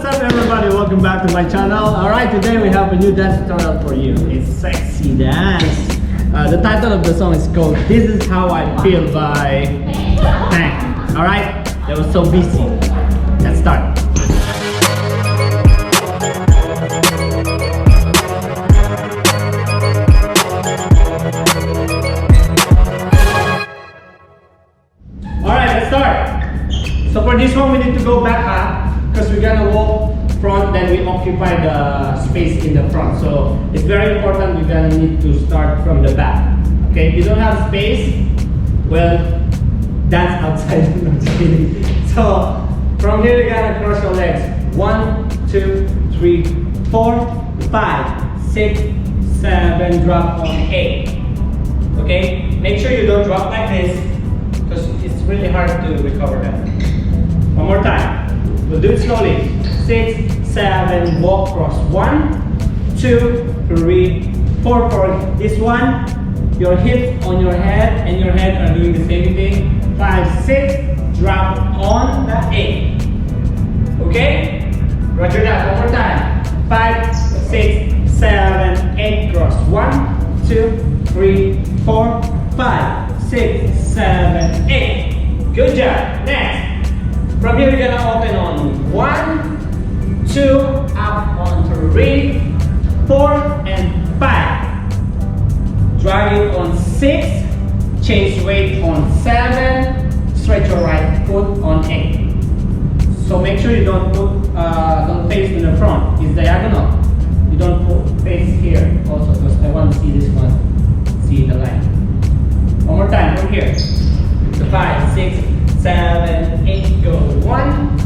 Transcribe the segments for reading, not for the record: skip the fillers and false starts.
up everybody, welcome back to my channel. Alright, today we have a new dance tutorial for you. It's Sexy Dance. The title of the song is called This Is How I Feel by Bang. Alright, that was so busy. Let's start. Alright, let's start. So for this one we need to go back because we're gonna walk front, then we occupy the space in the front. So it's very important, we're gonna need to start from the back. Okay, if you don't have space, well, dance outside. No, just kidding. So from here you're gonna cross your legs. 1, 2, 3, 4, 5, 6, 7, drop on 8. Okay, make sure you don't drop like this because it's really hard to recover that. One more time. We'll do it slowly. 6, 7, walk cross. 1, 2, 3, 4. For this one, your hips on your head and your head are doing the same thing. 5, 6, drop on the 8. Okay? Roger that. One more time. 5, 6, 7, 8. Cross. 1, 2, 3, 4, 5, 6, 7, 8. Good job. Next. From here, we're gonna open on 1, 2, up on 3, 4, and 5. Drag it on 6, change weight on 7, stretch your right foot on 8. So make sure you don't face in the front. It's diagonal. You don't put face here also because I want to see this one. See the line. One more time from here. So 5, 6, 7, 8, go. 1,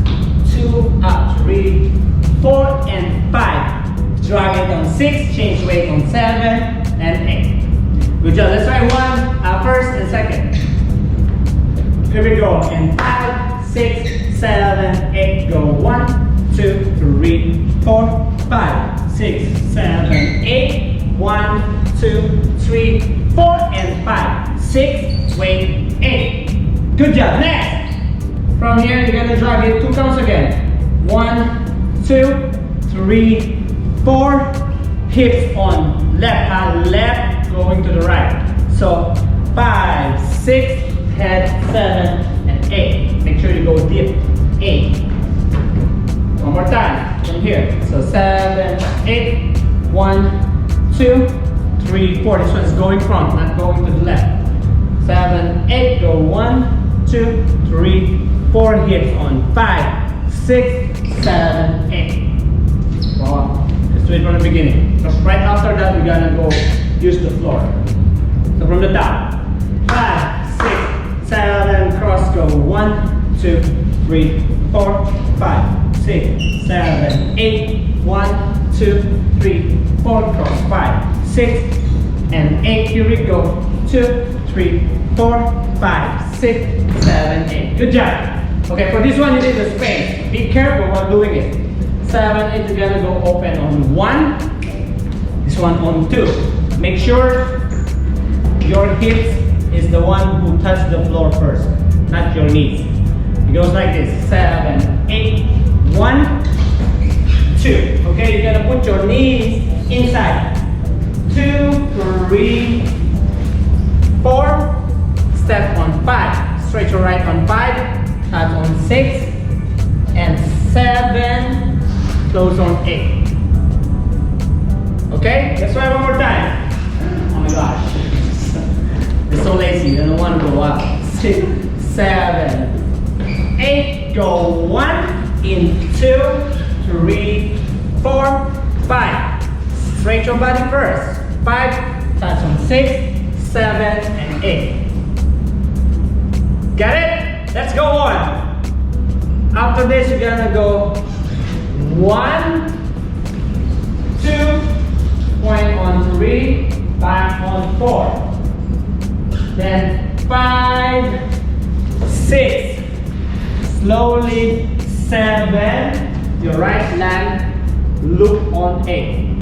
2, up, 3, 4, and 5. Drag it on 6, change weight on 7 and 8. Good job. Let's try one first and second. Here we go. And 5, 6, 7, 8, go. 1, 2, 3, 4, 5, 6, 7, 8. 1, 2, 3, 4, and 5, 6, weight 8. Good job. Next. From here, you're gonna drag it 2 counts again. 1, 2, 3, 4. Hips on left hand, left going to the right. So 5, 6, head 7, and 8. Make sure you go deep. 8. One more time from here. So 7, 8. 1, 2, 3, 4. This one is going front, not going to the left. 7, 8. Go 1, 2, 3, 4. Hips on 5, 6, 7, 8. Wow. Let's do it from the beginning. Because right after that, we're gonna go use the floor. So from the top. 5, 6, 7, cross go. 1, 2, 3, 4, 5, 6, 7, 8. 1, 2, 3, 4, cross. 5, 6, and 8. Here we go. 2, 3, 4, 5, 6, 7, 8. Good job. Okay, for this one you need the space. Be careful while doing it. 7, 8, you're gonna go open on 1. This one on 2. Make sure your hips is the one who touch the floor first, not your knees. It goes like this. 7, 8, 1, 2. Okay, you're gonna put your knees inside. 2, 3, 4. Step on 5. Stretch your right on 5. Touch on 6 and 7, close on 8. Okay, let's try one more time. Oh my gosh, you're so lazy, you don't want to go up. 6, 7, 8, go 1, in 2, 3, 4, 5. Straight your body first. 5, touch on 6, 7, and 8. Got it? Let's go on. After this, you're gonna go 1, 2, point on 3, back on 4. Then 5, 6, slowly 7, your right leg, loop on 8.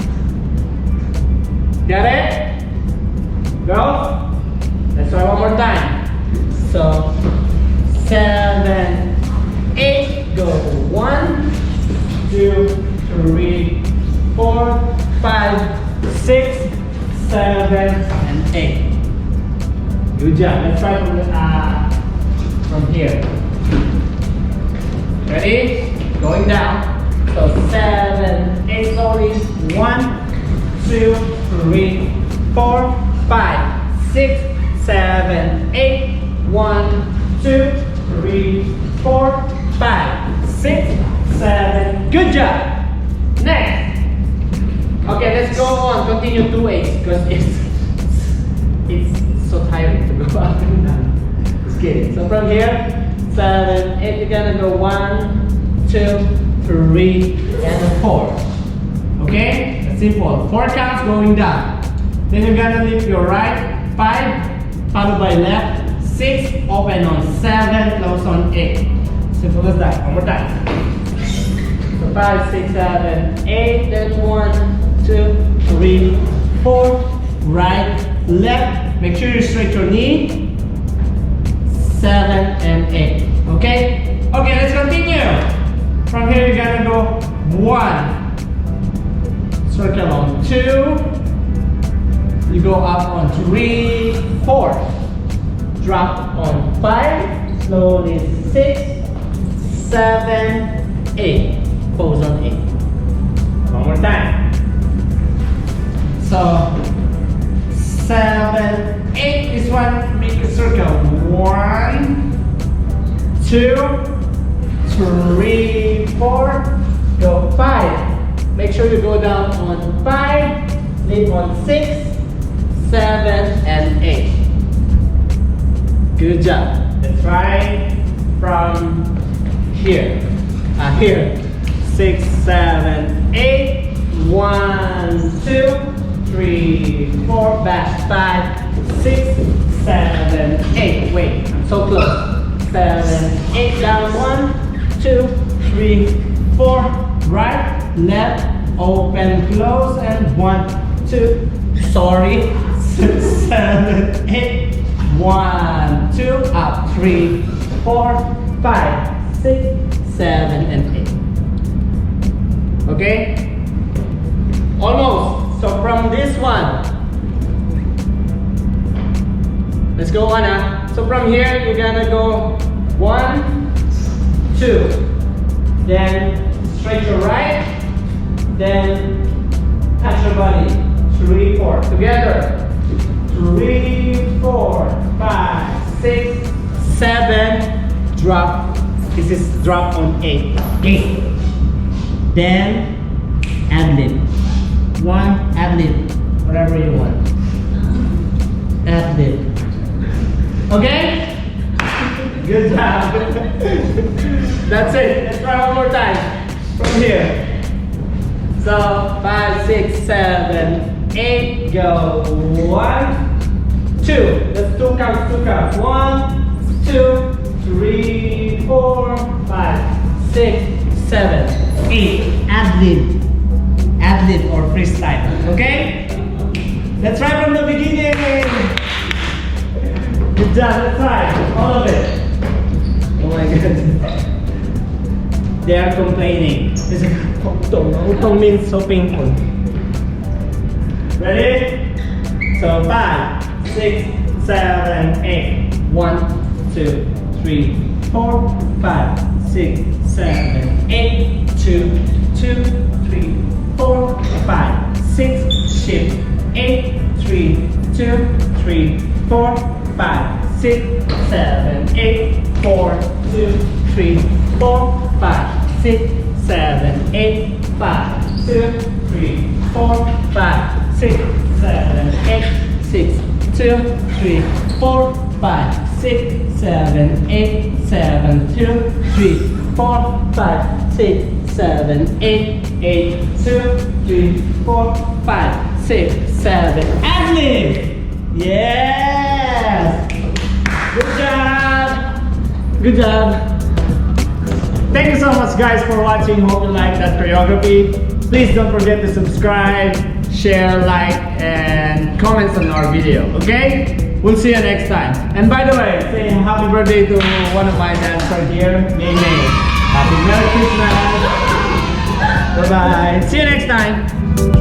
Got it? Go. Let's try one more time. So 7, 8, go 1, 2, 3, 4, 5, 6, 7, and 8. Good job. Let's try from here. Ready? Going down. So 7, 8 slowly. 1, 2, 3, 4, 5, 6, 7, 8. 1, 2, 3, 4, 5, 6, 7. Good job. Next. Okay, let's go on. Continue 2 8s because it's so tiring to go up and down. Just kidding. So from here, 7, 8. You're gonna go 1, 2, 3, and 4. Okay? That's simple. 4 counts going down. Then you're gonna lift your right 5, followed by left 6, open on 7, close on 8. Simple as that. One more time. So 5, 6, 7, 8. Then 1, 2, 3, 4. Right, left. Make sure you straight your knee. 7 and 8. Okay? Okay, let's continue. From here, you're gonna go 1. Circle on 2. You go up on 3, 4. Drop on 5. Slowly 6, 7, 8. Pose on 8. One more time. So 7, 8. This one, make a circle. 1, 2, 3, 4. Go 5. Make sure you go down on 5. Lift on 6, 7, and 8. Good job. Let's try from here. Here. 6, 7, 8. 1, 2, 3, 4. Back. 5, 6, 7, 8. Wait, I'm so close. 7, 8. Down. 1, 2, 3, 4. Right, left, open, close, and 1, 2. Sorry. 6, 7, 8. 1, 2, up, 3, 4, 5, 6, 7, and 8. Okay? Almost. So from this one, let's go on. So from here, you're gonna go 1, 2. Then straight your right. Then touch your body. 3, 4. Together. 3, 4, 5, 6, 7. Drop. This is drop on 8. Okay. Then ad-lib. 1 ad-lib. Whatever you want. Ad-lib. Okay? Good job. That's it. Let's try one more time. From here. So 5, 6, 7, 8. Go 1, 2. That's 2 counts. 1, 2, 3, 4, 5, 6, 7, 8. Ad-lib or freestyle. Okay? Let's try from the beginning. Good job. Let's try all of it. Oh my god. They are complaining. This means so painful. Ready? So 5, 6, 7, 8. 1, 2, 3, 4, 5, 6, 7, 8. 2, 2, 3, 4, 5, 6. Shift. 8, 3, 2, 3, 4, 5, 6, 7, 8. 4, 2, 3, 4, 5, 6, 7, 8. 5, 2, 3, 4, 5, 6, 7, 8. 6, 2, 3, 4, 5, 6, 7, 8. 7, 2, 3, 4, 5, 6, 7, 8. 8, 2, 3, 4, 5, 6, 7. Ad-lib! Yes! Good job! Good job! Thank you so much guys for watching. Hope you like that choreography. Please don't forget to subscribe, share, like, and comments on our video, okay? We'll see you next time. And by the way, say happy birthday to one of my dancers here, May May. Happy Merry Christmas! Bye-bye. See you next time.